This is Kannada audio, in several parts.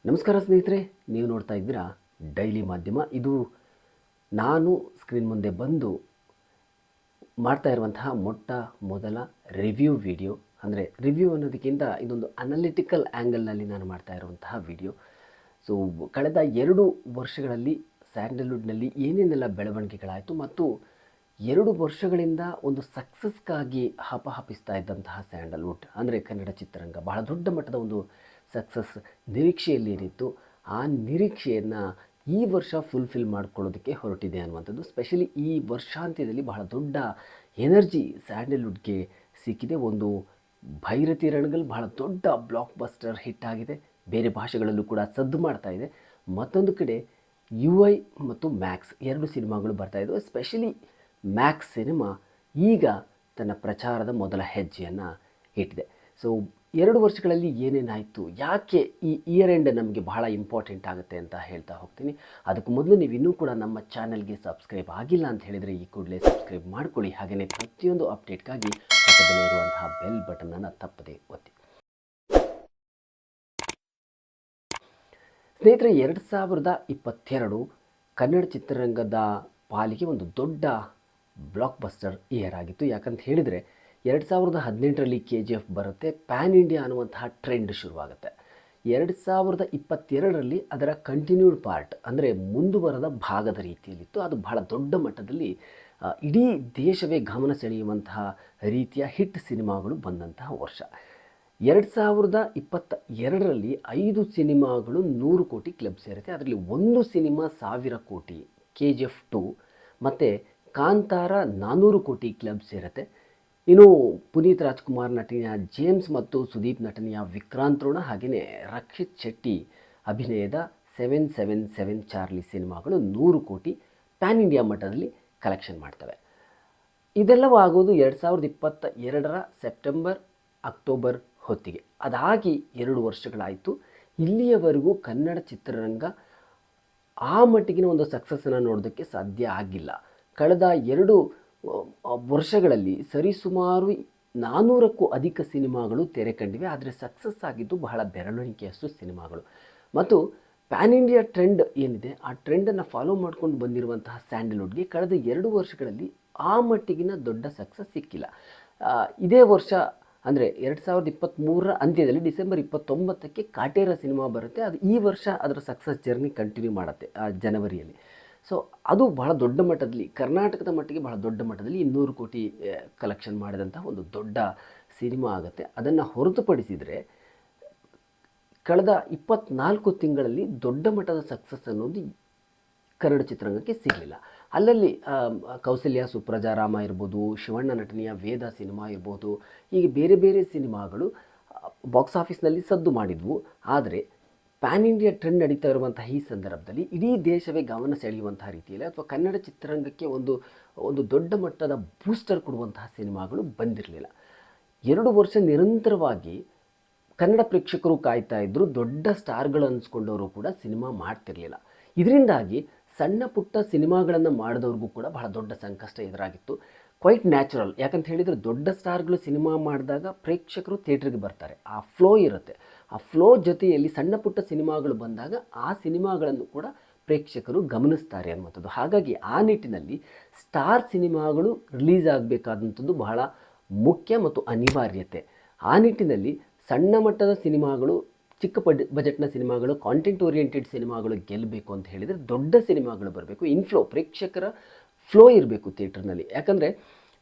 ನಮಸ್ಕಾರ ಸ್ನೇಹಿತರೆ, ನೀವು ನೋಡ್ತಾ ಇದ್ದೀರಾ ಡೈಲಿ ಮಾಧ್ಯಮ. ಇದು ನಾನು ಸ್ಕ್ರೀನ್ ಮುಂದೆ ಬಂದು ಮಾಡ್ತಾ ಇರುವಂತಹ ಮೊಟ್ಟ ಮೊದಲ ರಿವ್ಯೂ ವಿಡಿಯೋ. ಅಂದರೆ ರಿವ್ಯೂ ಅನ್ನೋದಕ್ಕಿಂತ ಇದೊಂದು ಅನಲಿಟಿಕಲ್ ಆ್ಯಂಗಲ್ನಲ್ಲಿ ನಾನು ಮಾಡ್ತಾ ಇರುವಂತಹ ವಿಡಿಯೋ. ಸೊ ಕಳೆದ 2 ವರ್ಷಗಳಲ್ಲಿ ಸ್ಯಾಂಡಲ್ವುಡ್ನಲ್ಲಿ ಏನೇನೆಲ್ಲ ಬೆಳವಣಿಗೆಗಳಾಯಿತು ಮತ್ತು 2 ವರ್ಷಗಳಿಂದ ಒಂದು ಸಕ್ಸಸ್ಗಾಗಿ ಹಪಹಪಿಸ್ತಾ ಇದ್ದಂತಹ ಸ್ಯಾಂಡಲ್ವುಡ್ ಅಂದರೆ ಕನ್ನಡ ಚಿತ್ರರಂಗ ಬಹಳ ದೊಡ್ಡ ಮಟ್ಟದ ಒಂದು ಸಕ್ಸಸ್ ನಿರೀಕ್ಷೆಯಲ್ಲೇನಿತ್ತು, ಆ ನಿರೀಕ್ಷೆಯನ್ನು ಈ ವರ್ಷ ಫುಲ್ಫಿಲ್ ಮಾಡ್ಕೊಳ್ಳೋದಕ್ಕೆ ಹೊರಟಿದೆ ಅನ್ನುವಂಥದ್ದು. ಸ್ಪೆಷಲಿ ಈ ವರ್ಷಾಂತ್ಯದಲ್ಲಿ ಬಹಳ ದೊಡ್ಡ ಎನರ್ಜಿ ಸ್ಯಾಂಡಲ್ವುಡ್ಗೆ ಸಿಕ್ಕಿದೆ. ಒಂದು ಭೈರತಿ ರಣಗಲ್ ಬಹಳ ದೊಡ್ಡ ಬ್ಲಾಕ್ ಬಸ್ಟರ್ ಹಿಟ್ ಆಗಿದೆ, ಬೇರೆ ಭಾಷೆಗಳಲ್ಲೂ ಕೂಡ ಸದ್ದು ಮಾಡ್ತಾ ಇದೆ. ಮತ್ತೊಂದು ಕಡೆ UI ಮತ್ತು ಮ್ಯಾಕ್ಸ್ 2 ಸಿನಿಮಾಗಳು ಬರ್ತಾಯಿದ್ವು. ಸ್ಪೆಷಲಿ ಮ್ಯಾಕ್ಸ್ ಸಿನಿಮಾ ಈಗ ತನ್ನ ಪ್ರಚಾರದ ಮೊದಲ ಹೆಜ್ಜೆಯನ್ನು ಇಟ್ಟಿದೆ. ಸೊ 2 ವರ್ಷಗಳಲ್ಲಿ ಏನೇನಾಯಿತು, ಯಾಕೆ ಈ ಇಯರ್ ಎಂಡ್ ನಮಗೆ ಬಹಳ ಇಂಪಾರ್ಟೆಂಟ್ ಆಗುತ್ತೆ ಅಂತ ಹೇಳ್ತಾ ಹೋಗ್ತೀನಿ. ಅದಕ್ಕೂ ಮೊದಲು ನೀವು ಇನ್ನೂ ಕೂಡ ನಮ್ಮ ಚಾನಲ್ಗೆ ಸಬ್ಸ್ಕ್ರೈಬ್ ಆಗಿಲ್ಲ ಅಂತ ಹೇಳಿದರೆ ಈ ಕೂಡಲೇ ಸಬ್ಸ್ಕ್ರೈಬ್ ಮಾಡ್ಕೊಳ್ಳಿ. ಹಾಗೆಯೇ ಪ್ರತಿಯೊಂದು ಅಪ್ಡೇಟ್ಗಾಗಿ ಪಕ್ಕದಲ್ಲೇ ಇರುವಂತಹ ಬೆಲ್ ಬಟನನ್ನು ತಪ್ಪದೇ ಒತ್ತಿ. ಸ್ನೇಹಿತರೆ, 2022 ಕನ್ನಡ ಚಿತ್ರರಂಗದ ಪಾಲಿಗೆ ಒಂದು ದೊಡ್ಡ ಬ್ಲಾಕ್ ಬಸ್ಟರ್ ಇಯರ್ ಆಗಿತ್ತು. ಯಾಕಂತ ಹೇಳಿದರೆ 2018ರಲ್ಲಿ KGF ಬರುತ್ತೆ, ಪ್ಯಾನ್ ಇಂಡಿಯಾ ಅನ್ನುವಂತಹ ಟ್ರೆಂಡ್ ಶುರುವಾಗುತ್ತೆ. 2022ರಲ್ಲಿ ಅದರ ಕಂಟಿನ್ಯೂಡ್ ಪಾರ್ಟ್ ಅಂದರೆ ಮುಂದುವರೆದ ಭಾಗದ ರೀತಿಯಲ್ಲಿತ್ತು. ಅದು ಬಹಳ ದೊಡ್ಡ ಮಟ್ಟದಲ್ಲಿ ಇಡೀ ದೇಶವೇ ಗಮನ ಸೆಳೆಯುವಂತಹ ರೀತಿಯ ಹಿಟ್ ಸಿನಿಮಾಗಳು ಬಂದಂತಹ ವರ್ಷ. 2022ರಲ್ಲಿ 5 ಸಿನಿಮಾಗಳು 100 ಕೋಟಿ ಕ್ಲಬ್ ಸೇರುತ್ತೆ. ಅದರಲ್ಲಿ 1 ಸಿನಿಮಾ 1000 ಕೋಟಿ, KGF 2, ಮತ್ತು ಕಾಂತಾರ 400 ಕೋಟಿ ಕ್ಲಬ್ ಸೇರುತ್ತೆ. ಇನ್ನು ಪುನೀತ್ ರಾಜ್ಕುಮಾರ್ ನಟನೆಯ ಜೇಮ್ಸ್ ಮತ್ತು ಸುದೀಪ್ ನಟನೆಯ ವಿಕ್ರಾಂತ್ ರೋಣ, ಹಾಗೆಯೇ ರಕ್ಷಿತ್ ಶೆಟ್ಟಿ ಅಭಿನಯದ 777 ಚಾರ್ಲಿ ಸಿನಿಮಾಗಳು 100 ಕೋಟಿ ಪ್ಯಾನ್ ಇಂಡಿಯಾ ಮಟ್ಟದಲ್ಲಿ ಕಲೆಕ್ಷನ್ ಮಾಡ್ತವೆ. ಇದೆಲ್ಲವೂ ಆಗೋದು 2022ರ ಸೆಪ್ಟೆಂಬರ್ ಅಕ್ಟೋಬರ್ ಹೊತ್ತಿಗೆ. ಅದಾಗಿ 2 ವರ್ಷಗಳಾಯಿತು. ಇಲ್ಲಿಯವರೆಗೂ ಕನ್ನಡ ಚಿತ್ರರಂಗ ಆ ಮಟ್ಟಿಗಿನ ಒಂದು ಸಕ್ಸಸ್ಸನ್ನು ನೋಡೋದಕ್ಕೆ ಸಾಧ್ಯ ಆಗಿಲ್ಲ. ಕಳೆದ 2 ವರ್ಷಗಳಲ್ಲಿ ಸರಿಸುಮಾರು 400ಕ್ಕೂ ಅಧಿಕ ಸಿನಿಮಾಗಳು ತೆರೆ ಕಂಡಿವೆ. ಆದರೆ ಸಕ್ಸಸ್ ಆಗಿದ್ದು ಬಹಳ ಬೆರಳೆಣಿಕೆಯಷ್ಟು ಸಿನಿಮಾಗಳು. ಮತ್ತು ಪ್ಯಾನ್ ಇಂಡಿಯಾ ಟ್ರೆಂಡ್ ಏನಿದೆ, ಆ ಟ್ರೆಂಡನ್ನು ಫಾಲೋ ಮಾಡ್ಕೊಂಡು ಬಂದಿರುವಂತಹ ಸ್ಯಾಂಡಲ್ವುಡ್ಗೆ ಕಳೆದ 2 ವರ್ಷಗಳಲ್ಲಿ ಆ ಮಟ್ಟಿಗಿನ ದೊಡ್ಡ ಸಕ್ಸಸ್ ಸಿಕ್ಕಿಲ್ಲ. ಇದೇ ವರ್ಷ ಅಂದರೆ 2023ರ ಅಂತ್ಯದಲ್ಲಿ ಡಿಸೆಂಬರ್ 29ಕ್ಕೆ ಕಾಟೇರ ಸಿನಿಮಾ ಬರುತ್ತೆ. ಅದು ಈ ವರ್ಷ ಅದರ ಸಕ್ಸಸ್ ಜರ್ನಿ ಕಂಟಿನ್ಯೂ ಮಾಡುತ್ತೆ ಜನವರಿಯಲ್ಲಿ. ಸೊ ಅದು ಬಹಳ ದೊಡ್ಡ ಮಟ್ಟದಲ್ಲಿ, ಕರ್ನಾಟಕದ ಮಟ್ಟಿಗೆ ಬಹಳ ದೊಡ್ಡ ಮಟ್ಟದಲ್ಲಿ 200 ಕೋಟಿ ಕಲೆಕ್ಷನ್ ಮಾಡಿದಂತಹ ಒಂದು ದೊಡ್ಡ ಸಿನಿಮಾ ಆಗುತ್ತೆ. ಅದನ್ನು ಹೊರತುಪಡಿಸಿದರೆ ಕಳೆದ 24 ತಿಂಗಳಲ್ಲಿ ದೊಡ್ಡ ಮಟ್ಟದ ಸಕ್ಸಸ್ ಅನ್ನೋದು ಕನ್ನಡ ಚಿತ್ರರಂಗಕ್ಕೆ ಸಿಗಲಿಲ್ಲ. ಅಲ್ಲಲ್ಲಿ ಕೌಸಲ್ಯ ಸುಪ್ರಜಾ ರಾಮ ಇರ್ಬೋದು, ಶಿವಣ್ಣ ನಟನೆಯ ವೇದ ಸಿನಿಮಾ ಇರ್ಬೋದು, ಹೀಗೆ ಬೇರೆ ಬೇರೆ ಸಿನಿಮಾಗಳು ಬಾಕ್ಸ್ ಆಫೀಸ್ನಲ್ಲಿ ಸದ್ದು ಮಾಡಿದ್ವು. ಆದರೆ ಪ್ಯಾನ್ ಇಂಡಿಯಾ ಟ್ರೆಂಡ್ ನಡೀತಾ ಇರುವಂತಹ ಈ ಸಂದರ್ಭದಲ್ಲಿ ಇಡೀ ದೇಶವೇ ಗಮನ ಸೆಳೆಯುವಂತಹ ರೀತಿಯಲ್ಲಿ ಅಥವಾ ಕನ್ನಡ ಚಿತ್ರರಂಗಕ್ಕೆ ಒಂದು ದೊಡ್ಡ ಮಟ್ಟದ ಬೂಸ್ಟರ್ ಕೊಡುವಂತಹ ಸಿನಿಮಾಗಳು ಬಂದಿರಲಿಲ್ಲ. 2 ವರ್ಷ ನಿರಂತರವಾಗಿ ಕನ್ನಡ ಪ್ರೇಕ್ಷಕರು ಕಾಯ್ತಾ ಇದ್ದರು. ದೊಡ್ಡ ಸ್ಟಾರ್ಗಳು ಅನಿಸ್ಕೊಂಡವರು ಕೂಡ ಸಿನಿಮಾ ಮಾಡ್ತಿರಲಿಲ್ಲ. ಇದರಿಂದಾಗಿ ಸಣ್ಣ ಪುಟ್ಟ ಸಿನಿಮಾಗಳನ್ನು ಮಾಡಿದವ್ರಿಗೂ ಕೂಡ ಬಹಳ ದೊಡ್ಡ ಸಂಕಷ್ಟ ಎದುರಾಗಿತ್ತು. Quite natural. ಯಾಕಂತ ಹೇಳಿದರೆ ದೊಡ್ಡ ಸ್ಟಾರ್ಗಳು ಸಿನಿಮಾ ಮಾಡಿದಾಗ ಪ್ರೇಕ್ಷಕರು ಥಿಯೇಟ್ರಿಗೆ ಬರ್ತಾರೆ, ಆ ಫ್ಲೋ ಇರುತ್ತೆ. ಆ ಫ್ಲೋ ಜೊತೆಯಲ್ಲಿ ಸಣ್ಣ ಪುಟ್ಟ ಸಿನಿಮಾಗಳು ಬಂದಾಗ ಆ ಸಿನಿಮಾಗಳನ್ನು ಕೂಡ ಪ್ರೇಕ್ಷಕರು ಗಮನಿಸ್ತಾರೆ ಅನ್ನುವಂಥದ್ದು. ಹಾಗಾಗಿ ಆ ನಿಟ್ಟಿನಲ್ಲಿ ಸ್ಟಾರ್ ಸಿನಿಮಾಗಳು ರಿಲೀಸ್ ಆಗಬೇಕಾದಂಥದ್ದು ಬಹಳ ಮುಖ್ಯ ಮತ್ತು ಅನಿವಾರ್ಯತೆ. ಆ ನಿಟ್ಟಿನಲ್ಲಿ ಸಣ್ಣ ಮಟ್ಟದ ಸಿನಿಮಾಗಳು, ಚಿಕ್ಕ ಬಜೆಟ್ನ ಸಿನಿಮಾಗಳು, ಕಾಂಟೆಂಟ್ ಓರಿಯೆಂಟೆಡ್ ಸಿನಿಮಾಗಳು ಗೆಲ್ಲಬೇಕು ಅಂತ ಹೇಳಿದರೆ ದೊಡ್ಡ ಸಿನಿಮಾಗಳು ಬರಬೇಕು. ಇನ್ಫ್ಲೋ, ಪ್ರೇಕ್ಷಕರ ಫ್ಲೋ ಇರಬೇಕು ಥಿಯೇಟ್ರ್ನಲ್ಲಿ. ಯಾಕಂದರೆ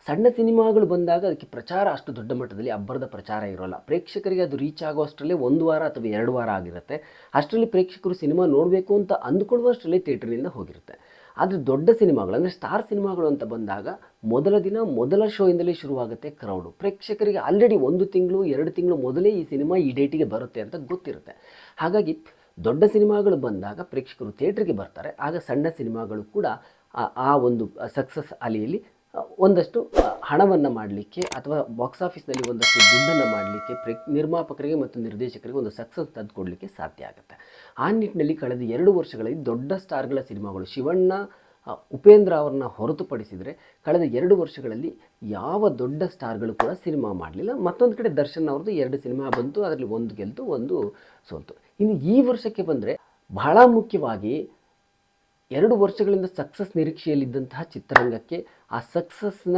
ಸಣ್ಣ ಸಿನಿಮಾಗಳು ಬಂದಾಗ ಅದಕ್ಕೆ ಪ್ರಚಾರ ಅಷ್ಟು ದೊಡ್ಡ ಮಟ್ಟದಲ್ಲಿ ಅಬ್ಬರದ ಪ್ರಚಾರ ಇರೋಲ್ಲ. ಪ್ರೇಕ್ಷಕರಿಗೆ ಅದು ರೀಚ್ ಆಗೋ ಅಷ್ಟರಲ್ಲೇ 1 ವಾರ ಅಥವಾ 2 ವಾರ ಆಗಿರುತ್ತೆ. ಅಷ್ಟರಲ್ಲಿ ಪ್ರೇಕ್ಷಕರು ಸಿನಿಮಾ ನೋಡಬೇಕು ಅಂತ ಅಂದುಕೊಳ್ಳುವಷ್ಟರಲ್ಲೇ ಥಿಯೇಟ್ರಿನಿಂದ ಹೋಗಿರುತ್ತೆ. ಆದರೆ ದೊಡ್ಡ ಸಿನಿಮಾಗಳು ಅಂದರೆ ಸ್ಟಾರ್ ಸಿನಿಮಾಗಳು ಅಂತ ಬಂದಾಗ ಮೊದಲ ದಿನ ಮೊದಲ ಶೋಯಿಂದಲೇ ಶುರುವಾಗುತ್ತೆ ಕ್ರೌಡು. ಪ್ರೇಕ್ಷಕರಿಗೆ ಆಲ್ರೆಡಿ 1 ತಿಂಗಳು 2 ತಿಂಗಳು ಮೊದಲೇ ಈ ಸಿನಿಮಾ ಈ ಡೇಟಿಗೆ ಬರುತ್ತೆ ಅಂತ ಗೊತ್ತಿರುತ್ತೆ. ಹಾಗಾಗಿ ದೊಡ್ಡ ಸಿನಿಮಾಗಳು ಬಂದಾಗ ಪ್ರೇಕ್ಷಕರು ಥಿಯೇಟ್ರಿಗೆ ಬರ್ತಾರೆ. ಆಗ ಸಣ್ಣ ಸಿನಿಮಾಗಳು ಕೂಡ ಆ ಒಂದು ಸಕ್ಸಸ್ ಅಲೆಯಲ್ಲಿ ಒಂದಷ್ಟು ಹಣವನ್ನು ಮಾಡಲಿಕ್ಕೆ ಅಥವಾ ಬಾಕ್ಸ್ ಆಫೀಸ್ನಲ್ಲಿ ಒಂದಷ್ಟು ದುಡ್ಡನ್ನು ಮಾಡಲಿಕ್ಕೆ ನಿರ್ಮಾಪಕರಿಗೆ ಮತ್ತು ನಿರ್ದೇಶಕರಿಗೆ ಒಂದು ಸಕ್ಸಸ್ ತಂದುಕೊಡಲಿಕ್ಕೆ ಸಾಧ್ಯ ಆಗುತ್ತೆ. ಆ ನಿಟ್ಟಿನಲ್ಲಿ ಕಳೆದ 2 ವರ್ಷಗಳಲ್ಲಿ ದೊಡ್ಡ ಸ್ಟಾರ್ಗಳ ಸಿನಿಮಾಗಳು, ಶಿವಣ್ಣ, ಉಪೇಂದ್ರ ಅವರನ್ನ ಹೊರತುಪಡಿಸಿದರೆ ಕಳೆದ 2 ವರ್ಷಗಳಲ್ಲಿ ಯಾವ ದೊಡ್ಡ ಸ್ಟಾರ್ಗಳು ಕೂಡ ಸಿನಿಮಾ ಮಾಡಲಿಲ್ಲ. ಮತ್ತೊಂದು ಕಡೆ ದರ್ಶನ್ ಅವ್ರದ್ದು 2 ಸಿನಿಮಾ ಬಂತು, ಅದರಲ್ಲಿ 1 ಗೆಲ್ತು 1 ಸೋಲ್ತು. ಇನ್ನು ಈ ವರ್ಷಕ್ಕೆ ಬಂದರೆ ಬಹಳ ಮುಖ್ಯವಾಗಿ 2 ವರ್ಷಗಳಿಂದ ಸಕ್ಸಸ್ ನಿರೀಕ್ಷೆಯಲ್ಲಿದ್ದಂತಹ ಚಿತ್ರರಂಗಕ್ಕೆ ಆ ಸಕ್ಸಸ್ನ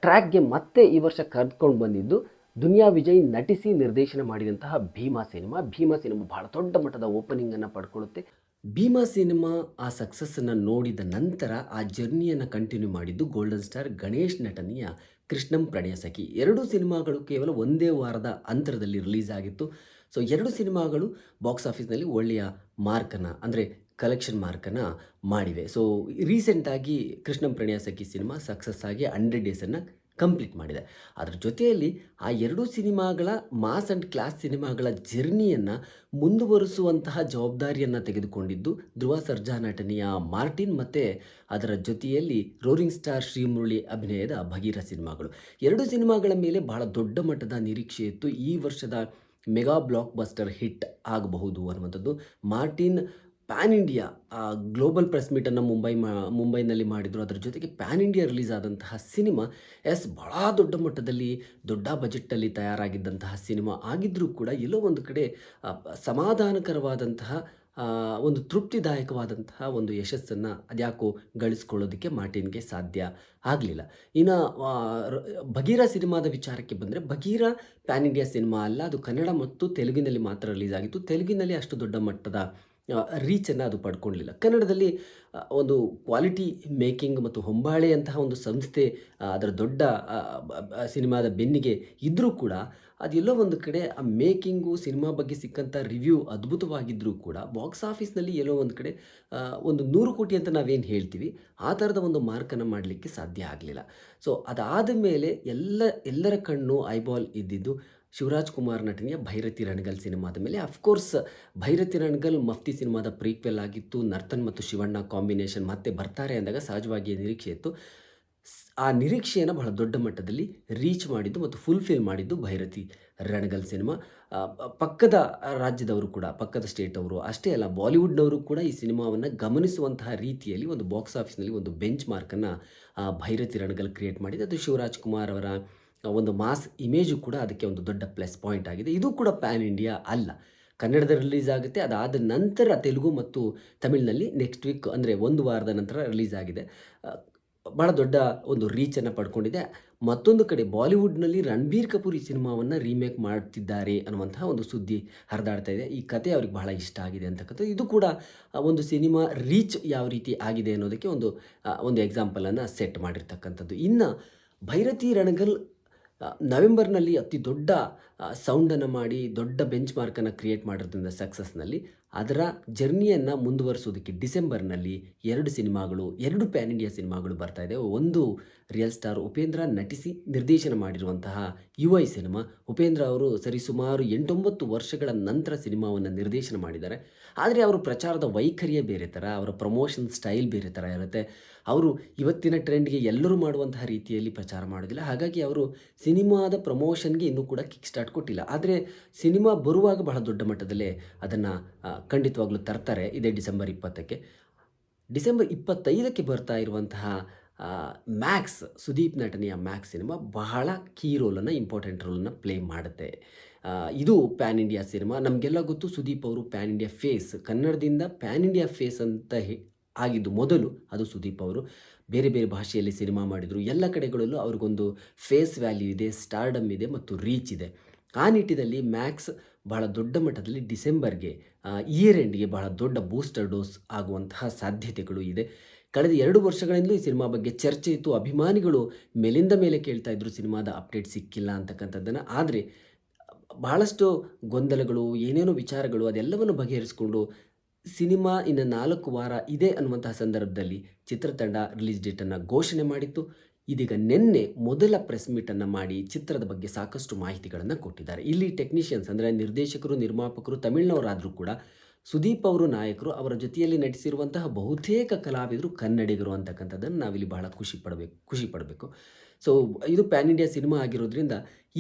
ಟ್ರ್ಯಾಕ್ಗೆ ಮತ್ತೆ ಈ ವರ್ಷ ಕರೆದುಕೊಂಡು ಬಂದಿದ್ದು ದುನಿಯಾ ವಿಜಯ್ ನಟಿಸಿ ನಿರ್ದೇಶನ ಮಾಡಿದಂತಹ ಭೀಮಾ ಸಿನಿಮಾ ಬಹಳ ದೊಡ್ಡ ಮಟ್ಟದ ಓಪನಿಂಗನ್ನು ಪಡ್ಕೊಳ್ಳುತ್ತೆ. ಭೀಮಾ ಸಿನಿಮಾ ಆ ಸಕ್ಸಸ್ಸನ್ನು ನೋಡಿದ ನಂತರ ಆ ಜರ್ನಿಯನ್ನು ಕಂಟಿನ್ಯೂ ಮಾಡಿದ್ದು ಗೋಲ್ಡನ್ ಸ್ಟಾರ್ ಗಣೇಶ್ ನಟನೆಯ ಕೃಷ್ಣಂ ಪ್ರಣಯ ಸಖಿ. 2 ಸಿನಿಮಾಗಳು ಕೇವಲ ಒಂದೇ ವಾರದ ಅಂತರದಲ್ಲಿ ರಿಲೀಸ್ ಆಗಿತ್ತು. ಸೊ 2 ಸಿನಿಮಾಗಳು ಬಾಕ್ಸ್ ಆಫೀಸ್ನಲ್ಲಿ ಒಳ್ಳೆಯ ಮಾರ್ಕನ್ನು ಅಂದರೆ ಕಲೆಕ್ಷನ್ ಮಾರ್ಕನ್ನು ಮಾಡಿವೆ. ಸೊ ರೀಸೆಂಟಾಗಿ ಕೃಷ್ಣಂ ಪ್ರಣಯ ಸಖಿ ಸಿನಿಮಾ ಸಕ್ಸಸ್ ಆಗಿ 100 ಡೇಸನ್ನು ಕಂಪ್ಲೀಟ್ ಮಾಡಿದೆ. ಅದರ ಜೊತೆಯಲ್ಲಿ ಆ 2 ಸಿನಿಮಾಗಳ ಮಾಸ್ ಆ್ಯಂಡ್ ಕ್ಲಾಸ್ ಸಿನಿಮಾಗಳ ಜರ್ನಿಯನ್ನು ಮುಂದುವರಿಸುವಂತಹ ಜವಾಬ್ದಾರಿಯನ್ನು ತೆಗೆದುಕೊಂಡಿದ್ದು ಧ್ರುವ ಸರ್ಜಾ ನಟನೆಯ ಮಾರ್ಟಿನ್ ಮತ್ತು ಅದರ ಜೊತೆಯಲ್ಲಿ ರೋರಿಂಗ್ ಸ್ಟಾರ್ ಶ್ರೀಮುರಳಿ ಅಭಿನಯದ ಭಗೀರ ಸಿನಿಮಾಗಳು. 2 ಸಿನಿಮಾಗಳ ಮೇಲೆ ಬಹಳ ದೊಡ್ಡ ಮಟ್ಟದ ನಿರೀಕ್ಷೆ ಇತ್ತು. ಈ ವರ್ಷದ ಮೆಗಾ ಬ್ಲಾಕ್ ಬಸ್ಟರ್ ಹಿಟ್ ಆಗಬಹುದು ಅನ್ನುವಂಥದ್ದು. Martin pan India global press ಮೀಟನ್ನು ಮುಂಬೈನಲ್ಲಿ ಮಾಡಿದರು. ಅದರ ಜೊತೆಗೆ ಪ್ಯಾನ್ ಇಂಡಿಯಾ ರಿಲೀಸ್ ಆದಂತಹ ಸಿನಿಮಾ ಭಾಳ ದೊಡ್ಡ ಮಟ್ಟದಲ್ಲಿ ದೊಡ್ಡ ಬಜೆಟ್ಟಲ್ಲಿ ತಯಾರಾಗಿದ್ದಂತಹ ಸಿನಿಮಾ ಆಗಿದ್ದರೂ ಕೂಡ ಎಲ್ಲೋ ಒಂದು ಕಡೆ ಸಮಾಧಾನಕರವಾದಂತಹ ಒಂದು ತೃಪ್ತಿದಾಯಕವಾದಂತಹ ಒಂದು ಯಶಸ್ಸನ್ನು ಅದ್ಯಾಕೋ ಗಳಿಸ್ಕೊಳ್ಳೋದಕ್ಕೆ ಮಾರ್ಟಿನ್ಗೆ ಸಾಧ್ಯ ಆಗಲಿಲ್ಲ. ಇನ್ನು ಭಗೀರ ಸಿನಿಮಾದ ವಿಚಾರಕ್ಕೆ ಬಂದರೆ ಭಗೀರ ಪ್ಯಾನ್ ಇಂಡಿಯಾ ಸಿನಿಮಾ ಅಲ್ಲ, ಅದು ಕನ್ನಡ ಮತ್ತು ತೆಲುಗಿನಲ್ಲಿ ಮಾತ್ರ ರಿಲೀಸ್ ಆಗಿತ್ತು. ತೆಲುಗಿನಲ್ಲಿ ಅಷ್ಟು ದೊಡ್ಡ ಮಟ್ಟದ ರೀಚನ್ನು ಅದು ಪಡ್ಕೊಳ್ಳಲಿಲ್ಲ. ಕನ್ನಡದಲ್ಲಿ ಒಂದು ಕ್ವಾಲಿಟಿ ಮೇಕಿಂಗ್ ಮತ್ತು ಹೊಂಬಾಳೆಯಂತಹ ಒಂದು ಸಂಸ್ಥೆ ಅದರ ದೊಡ್ಡ ಸಿನಿಮಾದ ಬೆನ್ನಿಗೆ ಇದ್ದರೂ ಕೂಡ ಅದೆಲ್ಲೋ ಒಂದು ಕಡೆ ಆ ಮೇಕಿಂಗು ಸಿನಿಮಾ ಬಗ್ಗೆ ಸಿಕ್ಕಂಥ ರಿವ್ಯೂ ಅದ್ಭುತವಾಗಿದ್ದರೂ ಕೂಡ ಬಾಕ್ಸ್ ಆಫೀಸ್ನಲ್ಲಿ ಎಲ್ಲೋ ಒಂದು ಕಡೆ ಒಂದು 100 ಕೋಟಿ ಅಂತ ನಾವೇನು ಹೇಳ್ತೀವಿ ಆ ಥರದ ಒಂದು ಮಾರ್ಕನ್ನು ಮಾಡಲಿಕ್ಕೆ ಸಾಧ್ಯ ಆಗಲಿಲ್ಲ. ಸೊ ಅದಾದ ಮೇಲೆ ಎಲ್ಲರ ಕಣ್ಣು ಐಬಾಲ್ ಇದ್ದಿದ್ದು ಶಿವರಾಜ್ ಕುಮಾರ್ ನಟನೆಯ ಭೈರತಿ ರಣಗಲ್ ಸಿನಿಮಾದ ಮೇಲೆ. ಅಫ್ಕೋರ್ಸ್ ಭೈರತಿ ರಣಗಲ್ ಮಫ್ತಿ ಸಿನಿಮಾದ ಪ್ರೀಕ್ವೆಲ್ ಆಗಿತ್ತು. ನರ್ತನ್ ಮತ್ತು ಶಿವಣ್ಣ ಕಾಂಬಿನೇಷನ್ ಮತ್ತೆ ಬರ್ತಾರೆ ಅಂದಾಗ ಸಹಜವಾಗಿ ನಿರೀಕ್ಷೆ ಇತ್ತು. ಆ ನಿರೀಕ್ಷೆಯನ್ನು ಬಹಳ ದೊಡ್ಡ ಮಟ್ಟದಲ್ಲಿ ರೀಚ್ ಮಾಡಿದ್ದು ಮತ್ತು ಫುಲ್ಫಿಲ್ ಮಾಡಿದ್ದು ಭೈರತಿ ರಣಗಲ್ ಸಿನಿಮಾ. ಪಕ್ಕದ ರಾಜ್ಯದವರು ಕೂಡ, ಪಕ್ಕದ ಸ್ಟೇಟವರು ಅಷ್ಟೇ ಅಲ್ಲ, ಬಾಲಿವುಡ್ನವರು ಕೂಡ ಈ ಸಿನಿಮಾವನ್ನು ಗಮನಿಸುವಂತಹ ರೀತಿಯಲ್ಲಿ ಒಂದು ಬಾಕ್ಸ್ ಆಫೀಸ್ನಲ್ಲಿ ಒಂದು ಬೆಂಚ್ ಮಾರ್ಕನ್ನು ಭೈರತಿ ರಣಗಲ್ ಕ್ರಿಯೇಟ್ ಮಾಡಿದೆ. ಅದು ಶಿವರಾಜ್ ಕುಮಾರ್ ಅವರ ಒಂದು ಮಾಸ್ ಇಮೇಜು ಕೂಡ ಅದಕ್ಕೆ ಒಂದು ದೊಡ್ಡ ಪ್ಲಸ್ ಪಾಯಿಂಟ್ ಆಗಿದೆ. ಇದು ಕೂಡ ಪ್ಯಾನ್ ಇಂಡಿಯಾ ಅಲ್ಲ, ಕನ್ನಡದಲ್ಲಿ ರಿಲೀಸ್ ಆಗುತ್ತೆ. ಅದಾದ ನಂತರ ತೆಲುಗು ಮತ್ತು ತಮಿಳಿನಲ್ಲಿ ನೆಕ್ಸ್ಟ್ ವೀಕ್ ಅಂದರೆ ಒಂದು ವಾರದ ನಂತರ ರಿಲೀಸ್ ಆಗಿದೆ. ಭಾಳ ದೊಡ್ಡ ಒಂದು ರೀಚನ್ನು ಪಡ್ಕೊಂಡಿದೆ. ಮತ್ತೊಂದು ಕಡೆ ಬಾಲಿವುಡ್ನಲ್ಲಿ ರಣಬೀರ್ ಕಪೂರ್ ಈ ಸಿನಿಮಾವನ್ನು ರೀಮೇಕ್ ಮಾಡ್ತಿದ್ದಾರೆ ಅನ್ನುವಂತಹ ಒಂದು ಸುದ್ದಿ ಹರಿದಾಡ್ತಾ ಇದೆ. ಈ ಕತೆ ಅವ್ರಿಗೆ ಬಹಳ ಇಷ್ಟ ಆಗಿದೆ ಅಂತಕ್ಕಂಥದ್ದು. ಇದು ಕೂಡ ಒಂದು ಸಿನಿಮಾ ರೀಚ್ ಯಾವ ರೀತಿ ಆಗಿದೆ ಅನ್ನೋದಕ್ಕೆ ಒಂದು ಎಕ್ಸಾಂಪಲನ್ನು ಸೆಟ್ ಮಾಡಿರ್ತಕ್ಕಂಥದ್ದು. ಇನ್ನು ಭೈರತಿ ರಣಗಲ್ ನವೆಂಬರ್ನಲ್ಲಿ ಅತಿ ದೊಡ್ಡ ಸೌಂಡನ್ನು ಮಾಡಿ ದೊಡ್ಡ ಬೆಂಚ್ ಮಾರ್ಕನ್ನು ಕ್ರಿಯೇಟ್ ಮಾಡಿರೋದ್ರಿಂದ ಸಕ್ಸಸ್ನಲ್ಲಿ ಅದರ ಜರ್ನಿಯನ್ನು ಮುಂದುವರಿಸೋದಕ್ಕೆ ಡಿಸೆಂಬರ್ನಲ್ಲಿ 2 ಪ್ಯಾನ್ ಇಂಡಿಯಾ ಸಿನಿಮಾಗಳು ಬರ್ತಾ ಇದೆ. ಒಂದು ರಿಯಲ್ ಸ್ಟಾರ್ ಉಪೇಂದ್ರ ನಟಿಸಿ ನಿರ್ದೇಶನ ಮಾಡಿರುವಂತಹ ಯುಐ ಸಿನಿಮಾ. ಉಪೇಂದ್ರ ಅವರು ಸರಿಸುಮಾರು 8-9 ವರ್ಷಗಳ ನಂತರ ಸಿನಿಮಾವನ್ನು ನಿರ್ದೇಶನ ಮಾಡಿದ್ದಾರೆ. ಆದರೆ ಅವರು ಪ್ರಚಾರದ ವೈಖರಿಯೇ ಬೇರೆ ಥರ, ಅವರ ಪ್ರಮೋಷನ್ ಸ್ಟೈಲ್ ಬೇರೆ ಥರ ಇರುತ್ತೆ. ಅವರು ಇವತ್ತಿನ ಟ್ರೆಂಡ್ಗೆ ಎಲ್ಲರೂ ಮಾಡುವಂತಹ ರೀತಿಯಲ್ಲಿ ಪ್ರಚಾರ ಮಾಡೋದಿಲ್ಲ. ಹಾಗಾಗಿ ಅವರು ಸಿನಿಮಾದ ಪ್ರಮೋಷನ್ಗೆ ಇನ್ನೂ ಕೂಡ ಕಿಕ್ ಸ್ಟಾರ್ಟ್ ಕೊಟ್ಟಿಲ್ಲ. ಆದರೆ ಸಿನಿಮಾ ಬರುವಾಗ ಬಹಳ ದೊಡ್ಡ ಮಟ್ಟದಲ್ಲೇ ಅದನ್ನು ಖಂಡಿತವಾಗ್ಲೂ ತರ್ತಾರೆ. ಇದೇ ಡಿಸೆಂಬರ್ 20ಕ್ಕೆ. ಡಿಸೆಂಬರ್ 25ಕ್ಕೆ ಬರ್ತಾ ಇರುವಂತಹ ಮ್ಯಾಕ್ಸ್, ಸುದೀಪ್ ನಟನೆಯ ಮ್ಯಾಕ್ಸ್ ಸಿನಿಮಾ ಬಹಳ ಕೀ ರೋಲನ್ನು, ಇಂಪಾರ್ಟೆಂಟ್ ರೋಲನ್ನು ಪ್ಲೇ ಮಾಡುತ್ತೆ. ಇದು ಪ್ಯಾನ್ ಇಂಡಿಯಾ ಸಿನಿಮಾ. ನಮಗೆಲ್ಲ ಗೊತ್ತು ಸುದೀಪ್ ಅವರು ಪ್ಯಾನ್ ಇಂಡಿಯಾ ಫೇಸ್, ಕನ್ನಡದಿಂದ ಪ್ಯಾನ್ ಇಂಡಿಯಾ ಫೇಸ್ ಅಂತ ಆಗಿದ್ದು ಮೊದಲು ಅದು ಸುದೀಪ್ ಅವರು. ಬೇರೆ ಬೇರೆ ಭಾಷೆಯಲ್ಲಿ ಸಿನಿಮಾ ಮಾಡಿದರು. ಎಲ್ಲ ಕಡೆಗಳಲ್ಲೂ ಅವ್ರಿಗೊಂದು ಫೇಸ್ ವ್ಯಾಲ್ಯೂ ಇದೆ, ಸ್ಟಾರ್ಡಮ್ ಇದೆ ಮತ್ತು ರೀಚ್ ಇದೆ. ಆ ನಿಟ್ಟಿನಲ್ಲಿ ಮ್ಯಾಕ್ಸ್ ಬಹಳ ದೊಡ್ಡ ಮಟ್ಟದಲ್ಲಿ ಡಿಸೆಂಬರ್ಗೆ ಇಯರ್ ಎಂಡ್ಗೆ ಬಹಳ ದೊಡ್ಡ ಬೂಸ್ಟರ್ ಡೋಸ್ ಆಗುವಂತಹ ಸಾಧ್ಯತೆಗಳು ಇದೆ. ಕಳೆದ 2 ವರ್ಷಗಳಿಂದಲೂ ಈ ಸಿನಿಮಾ ಬಗ್ಗೆ ಚರ್ಚೆ ಇತ್ತು. ಅಭಿಮಾನಿಗಳು ಮೇಲಿಂದ ಮೇಲೆ ಕೇಳ್ತಾ ಇದ್ದರು ಸಿನಿಮಾದ ಅಪ್ಡೇಟ್ ಸಿಕ್ಕಿಲ್ಲ ಅಂತಕ್ಕಂಥದ್ದನ್ನು. ಆದರೆ ಬಹಳಷ್ಟು ಗೊಂದಲಗಳು, ಏನೇನೋ ವಿಚಾರಗಳು, ಅದೆಲ್ಲವನ್ನು ಬಗೆಹರಿಸಿಕೊಂಡು ಸಿನಿಮಾ ಇನ್ನು 4 ವಾರ ಇದೆ ಅನ್ನುವಂತಹ ಸಂದರ್ಭದಲ್ಲಿ ಚಿತ್ರತಂಡ ರಿಲೀಸ್ ಡೇಟನ್ನು ಘೋಷಣೆ ಮಾಡಿತ್ತು. ಇದೀಗ ನಿನ್ನೆ ಮೊದಲ ಪ್ರೆಸ್ ಮೀಟನ್ನು ಮಾಡಿ ಚಿತ್ರದ ಬಗ್ಗೆ ಸಾಕಷ್ಟು ಮಾಹಿತಿಗಳನ್ನು ಕೊಟ್ಟಿದ್ದಾರೆ. ಇಲ್ಲಿ ಟೆಕ್ನಿಷಿಯನ್ಸ್ ಅಂದರೆ ನಿರ್ದೇಶಕರು, ನಿರ್ಮಾಪಕರು ತಮಿಳಿನವರಾದರೂ ಕೂಡ ಸುದೀಪ್ ಅವರು ನಾಯಕರು, ಅವರ ಜೊತೆಯಲ್ಲಿ ನಟಿಸಿರುವಂತಹ ಬಹುತೇಕ ಕಲಾವಿದರು ಕನ್ನಡಿಗರು ಅಂತಕ್ಕಂಥದ್ದನ್ನು ನಾವಿಲ್ಲಿ ಬಹಳ ಖುಷಿ ಪಡಬೇಕು. ಸೊ ಇದು ಪ್ಯಾನ್ ಇಂಡಿಯಾ ಸಿನಿಮಾ ಆಗಿರೋದ್ರಿಂದ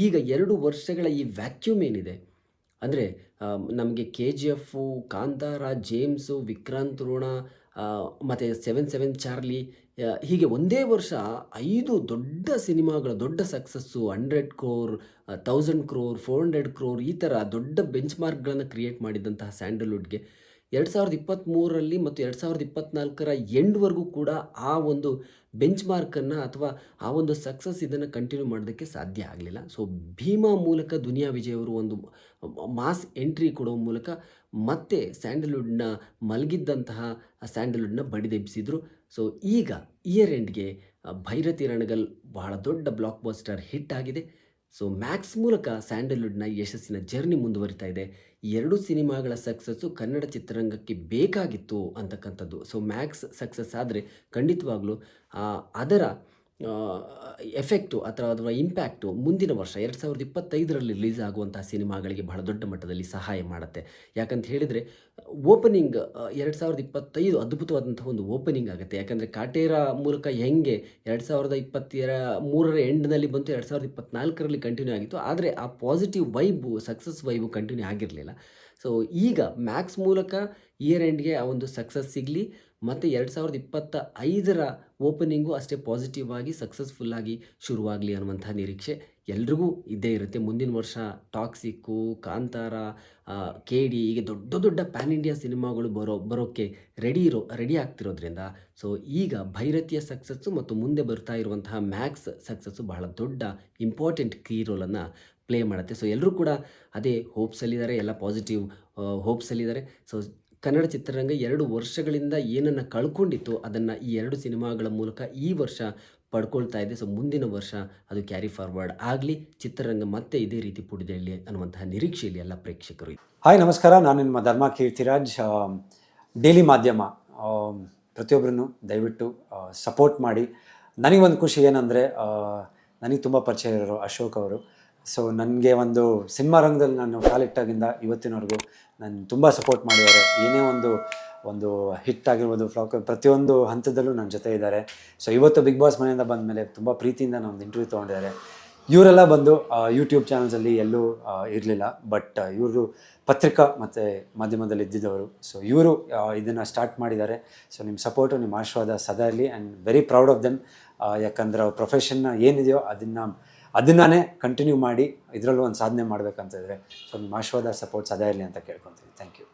ಈಗ 2 ವರ್ಷಗಳ ಈ ವ್ಯಾಕ್ಯೂಮ್ ಏನಿದೆ, ಅಂದರೆ ನಮಗೆ KGF, ಕಾಂತಾರ, ಜೇಮ್ಸು, ವಿಕ್ರಾಂತ್ ರೋಣ, ಮತ್ತು 7 ಚಾರ್ಲಿ, ಹೀಗೆ ಒಂದೇ ವರ್ಷ 5 ದೊಡ್ಡ ಸಿನಿಮಾಗಳ ದೊಡ್ಡ ಸಕ್ಸಸ್ಸು, 100 ಕ್ರೋರ್, 1000 ಕ್ರೋರ್, 400 ಕ್ರೋರ್, ಈ ಥರ ದೊಡ್ಡ ಬೆಂಚ್ ಮಾರ್ಕ್ಗಳನ್ನು ಕ್ರಿಯೇಟ್ ಮಾಡಿದಂತಹ ಸ್ಯಾಂಡಲ್ವುಡ್ಗೆ 2023ರಲ್ಲಿ ಮತ್ತು 2024ರ ಎಂಡ್ವರೆಗೂ ಕೂಡ ಆ ಒಂದು ಬೆಂಚ್ ಮಾರ್ಕನ್ನು ಅಥವಾ ಆ ಒಂದು ಸಕ್ಸಸ್ ಇದನ್ನು ಕಂಟಿನ್ಯೂ ಮಾಡೋದಕ್ಕೆ ಸಾಧ್ಯ ಆಗಲಿಲ್ಲ. ಸೊ ಭೀಮಾ ಮೂಲಕ ದುನಿಯಾ ವಿಜಯ್ ಅವರು ಒಂದು ಮಾಸ್ ಎಂಟ್ರಿ ಕೊಡೋ ಮೂಲಕ ಮತ್ತೆ ಸ್ಯಾಂಡಲ್ವುಡ್ನ ಮಲಗಿದ್ದಂತಹ ಸ್ಯಾಂಡಲ್ವುಡ್ನ ಬಡಿದೆಬ್ಬಿಸಿದ್ರು. ಸೊ ಈಗ ಇಯರ್ ಎಂಡ್ಗೆ ಭೈರತಿ ರಣಗಲ್ ಬಹಳ ದೊಡ್ಡ ಬ್ಲಾಕ್ ಬಸ್ಟರ್ ಹಿಟ್ ಆಗಿದೆ. ಸೊ ಮ್ಯಾಕ್ಸ್ ಮೂಲಕ ಸ್ಯಾಂಡಲ್ವುಡ್ನ ಯಶಸ್ಸಿನ ಜರ್ನಿ ಮುಂದುವರಿತಾ ಇದೆ. ಈ 2 ಸಿನಿಮಾಗಳ ಸಕ್ಸಸ್ಸು ಕನ್ನಡ ಚಿತ್ರರಂಗಕ್ಕೆ ಬೇಕಾಗಿತ್ತು ಅಂತಕ್ಕಂಥದ್ದು. ಸೊ ಮ್ಯಾಕ್ಸ್ ಸಕ್ಸಸ್ ಆದರೆ ಖಂಡಿತವಾಗ್ಲೂ ಅದರ ಎಫೆಕ್ಟು ಅಥವಾ ಅದರ ಇಂಪ್ಯಾಕ್ಟು ಮುಂದಿನ ವರ್ಷ 2025ರಲ್ಲಿ ರಿಲೀಸ್ ಆಗುವಂತಹ ಸಿನಿಮಾಗಳಿಗೆ ಬಹಳ ದೊಡ್ಡ ಮಟ್ಟದಲ್ಲಿ ಸಹಾಯ ಮಾಡುತ್ತೆ. ಯಾಕಂತ ಹೇಳಿದರೆ ಓಪನಿಂಗ್ 2025 ಅದ್ಭುತವಾದಂತಹ ಒಂದು ಓಪನಿಂಗ್ ಆಗುತ್ತೆ. ಯಾಕಂದರೆ ಕಾಟೇರ ಮೂಲಕ ಹೆಂಗೆ 2023ರ ಎಂಡ್ನಲ್ಲಿ ಬಂತು, 2024ರಲ್ಲಿ ಕಂಟಿನ್ಯೂ ಆಗಿತ್ತು. ಆದರೆ ಆ positive vibe, success vibe continue ಆಗಿರಲಿಲ್ಲ. ಸೊ ಈಗ ಮ್ಯಾಕ್ಸ್ ಮೂಲಕ ಇಯರ್ ಎಂಡ್ಗೆ ಆ ಒಂದು ಸಕ್ಸಸ್ ಸಿಗಲಿ ಮತ್ತು 2025ರ ಓಪನಿಂಗು ಅಷ್ಟೇ ಪಾಸಿಟಿವ್ ಆಗಿ ಸಕ್ಸಸ್ಫುಲ್ಲಾಗಿ ಶುರುವಾಗಲಿ ಅನ್ನುವಂಥ ನಿರೀಕ್ಷೆ ಎಲ್ರಿಗೂ ಇದ್ದೇ ಇರುತ್ತೆ. ಮುಂದಿನ ವರ್ಷ ಟಾಕ್ಸಿಕ್ಕು, ಕಾಂತಾರ, KD, ಹೀಗೆ ದೊಡ್ಡ ದೊಡ್ಡ ಪ್ಯಾನ್ ಇಂಡಿಯಾ ಸಿನಿಮಾಗಳು ಬರೋಕ್ಕೆ ರೆಡಿ ಆಗ್ತಿರೋದ್ರಿಂದ ಸೊ ಈಗ ಭೈರತಿಯ ಸಕ್ಸಸ್ಸು ಮತ್ತು ಮುಂದೆ ಬರ್ತಾ ಇರುವಂತಹ ಮ್ಯಾಕ್ಸ್ ಸಕ್ಸಸ್ಸು ಬಹಳ ದೊಡ್ಡ ಇಂಪಾರ್ಟೆಂಟ್ ಕೀ ರೋಲನ್ನು ಪ್ಲೇ ಮಾಡುತ್ತೆ. ಸೊ ಎಲ್ಲರೂ ಕೂಡ ಅದೇ ಹೋಪ್ಸಲ್ಲಿದ್ದಾರೆ, ಎಲ್ಲ ಪಾಸಿಟಿವ್ ಹೋಪ್ಸಲ್ಲಿದ್ದಾರೆ. ಸೊ ಕನ್ನಡ ಚಿತ್ರರಂಗ 2 ವರ್ಷಗಳಿಂದ ಏನನ್ನು ಕಳ್ಕೊಂಡಿತ್ತು ಅದನ್ನು ಈ 2 ಸಿನಿಮಾಗಳ ಮೂಲಕ ಈ ವರ್ಷ ಪಡ್ಕೊಳ್ತಾ ಇದೆ. ಸೊ ಮುಂದಿನ ವರ್ಷ ಅದು ಕ್ಯಾರಿ ಫಾರ್ವರ್ಡ್ ಆಗಲಿ, ಚಿತ್ರರಂಗ ಮತ್ತೆ ಇದೇ ರೀತಿ ಪುಡಿದೇಳಲಿ ಅನ್ನುವಂತಹ ನಿರೀಕ್ಷೆಯಲ್ಲಿ ಎಲ್ಲ ಪ್ರೇಕ್ಷಕರು. ಹಾಯ್ ನಮಸ್ಕಾರ, ನಾನು ನಿಮ್ಮ ಧರ್ಮ ಕೀರ್ತಿರಾಜ್. ಡೈಲಿ ಮಾಧ್ಯಮ ಪ್ರತಿಯೊಬ್ಬರನ್ನು ದಯವಿಟ್ಟು ಸಪೋರ್ಟ್ ಮಾಡಿ. ನನಗೊಂದು ಖುಷಿ ಏನಂದರೆ, ನನಗೆ ತುಂಬ ಪರಿಚಯ ಇರೋರು ಅಶೋಕ್ ಅವರು. ಸೊ ನನಗೆ ಒಂದು ಸಿನಿಮಾ ರಂಗದಲ್ಲಿ ನಾನು ಕಾಲಿಟ್ಟಾಗಿಂದ ಇವತ್ತಿನವರೆಗೂ ನಾನು ತುಂಬ ಸಪೋರ್ಟ್ ಮಾಡಿದ್ದಾರೆ. ಏನೇ ಒಂದು ಹಿಟ್ ಆಗಿರ್ಬೋದು, ಫ್ಲಾಕ್, ಪ್ರತಿಯೊಂದು ಹಂತದಲ್ಲೂ ನನ್ನ ಜೊತೆ ಇದ್ದಾರೆ. ಸೊ ಇವತ್ತು ಬಿಗ್ ಬಾಸ್ ಮನೆಯಿಂದ ಬಂದ ಮೇಲೆ ತುಂಬ ಪ್ರೀತಿಯಿಂದ ನಮ್ಮದು ಇಂಟರ್ವ್ಯೂ ತೊಗೊಂಡಿದ್ದಾರೆ. ಇವರೆಲ್ಲ ಬಂದು ಯೂಟ್ಯೂಬ್ ಚಾನಲ್ಸಲ್ಲಿ ಎಲ್ಲೂ ಇರಲಿಲ್ಲ, ಬಟ್ ಇವರು ಪತ್ರಿಕಾ ಮತ್ತು ಮಾಧ್ಯಮದಲ್ಲಿ ಇದ್ದಿದ್ದವರು. ಸೊ ಇವರು ಇದನ್ನು ಸ್ಟಾರ್ಟ್ ಮಾಡಿದ್ದಾರೆ. ಸೊ ನಿಮ್ಮ ಸಪೋರ್ಟು, ನಿಮ್ಮ ಆಶೀರ್ವಾದ ಸದಾ ಇರಲಿ. And very proud of them. ಯಾಕಂದರೆ ಅವ್ರ ಪ್ರೊಫೆಷನ್ನ ಏನಿದೆಯೋ ಅದನ್ನೇ ಕಂಟಿನ್ಯೂ ಮಾಡಿ ಇದರಲ್ಲೂ ಒಂದು ಸಾಧನೆ ಮಾಡಬೇಕಂತಿದ್ರೆ ಸೊ ನಿಮ್ಮ ಆಶೀರ್ವಾದ, ಸಪೋರ್ಟ್ ಸದಾ ಇರಲಿ ಅಂತ ಕೇಳ್ಕೊತೀನಿ. Thank you.